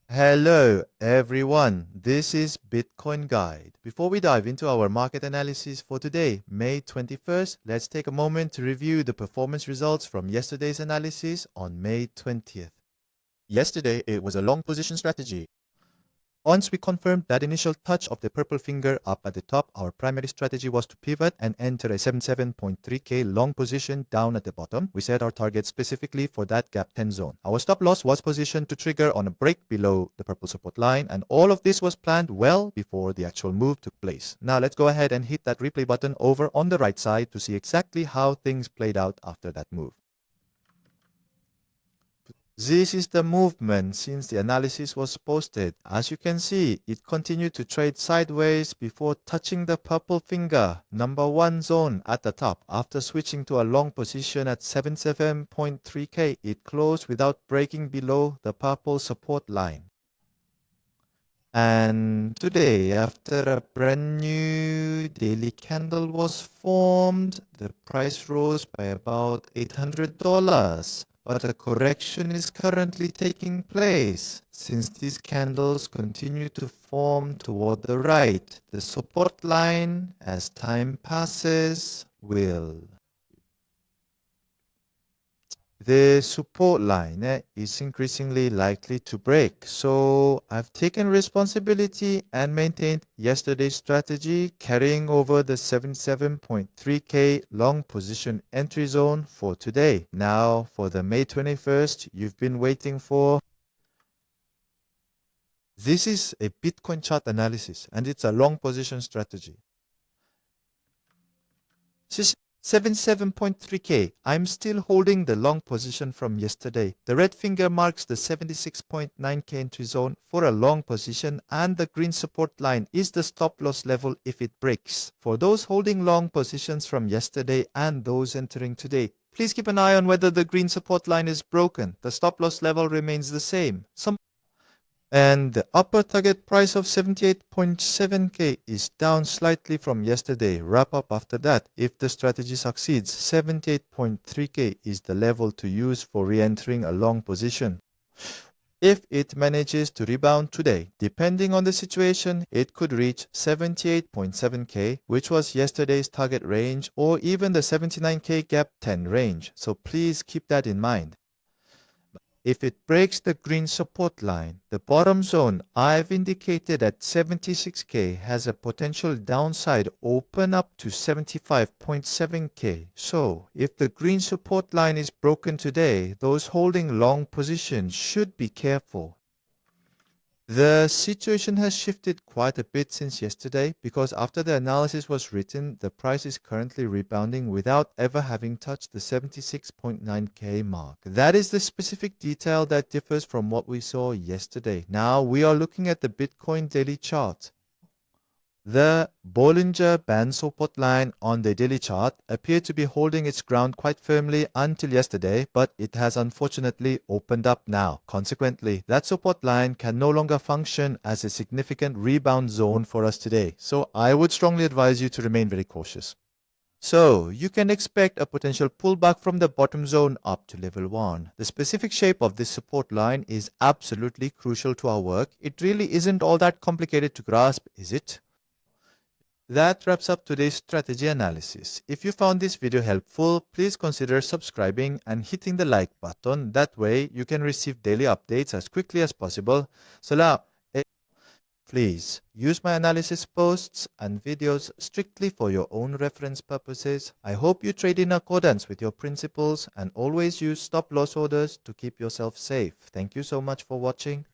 Hello everyone, this is Bitcoin Guide. Before we dive into our market analysis for today, May 21st, let's take a moment to review the performance results from yesterday's analysis on May 20th. Yesterday, it was a long position strategy. Once we confirmed that initial touch of the purple finger up at the top, our primary strategy was to pivot and enter a 77.3k long position down at the bottom. We set our target specifically for that gap 10 zone. Our stop loss was positioned to trigger on a break below the purple support line, and all of this was planned well before the actual move took place. Now let's go ahead and hit that replay button over on the right side to see exactly how things played out after that move. This is the movement since the analysis was posted. As you can see, it continued to trade sideways before touching the purple finger, number 1 zone at the top. After switching to a long position at 77.3k, it closed without breaking below the purple support line. And today, after a brand new daily candle was formed, the price rose by about $800. But a correction is currently taking place. Since these candles continue to form toward the right, the support line, as time passes, will. The support line is increasingly likely to break. So I've taken responsibility and maintained yesterday's strategy, carrying over the 77.3k long position entry zone for today. Now for the May 21st you've been waiting for. This is a Bitcoin chart analysis and it's a long position strategy. 77.3k. I'm still holding the long position from yesterday. The red finger marks the 76.9k entry zone for a long position, and the green support line is the stop loss level if it breaks. For those holding long positions from yesterday and those entering today, please keep an eye on whether the green support line is broken. The stop loss level remains the same. And the upper target price of 78.7k is down slightly from yesterday. Wrap up after that. If the strategy succeeds, 78.3k is the level to use for re-entering a long position. If it manages to rebound today, depending on the situation, it could reach 78.7k, which was yesterday's target range, or even the 79k gap 10 range. So please keep that in mind. If it breaks the green support line, the bottom zone I've indicated at 76k has a potential downside open up to 75.7k. So, if the green support line is broken today, those holding long positions should be careful. The situation has shifted quite a bit since yesterday because after the analysis was written, the price is currently rebounding without ever having touched the 76.9k mark. That is the specific detail that differs from what we saw yesterday. Now we are looking at the Bitcoin daily chart. The Bollinger Band support line on the daily chart appeared to be holding its ground quite firmly until yesterday, but it has unfortunately opened up now. Consequently, that support line can no longer function as a significant rebound zone for us today. So I would strongly advise you to remain very cautious. So you can expect a potential pullback from the bottom zone up to level 1. The specific shape of this support line is absolutely crucial to our work. It really isn't all that complicated to grasp, is it? That wraps up today's strategy analysis. If you found this video helpful, please consider subscribing and hitting the like button. That way, you can receive daily updates as quickly as possible. So now, please use my analysis posts and videos strictly for your own reference purposes. I hope you trade in accordance with your principles and always use stop loss orders to keep yourself safe. Thank you so much for watching.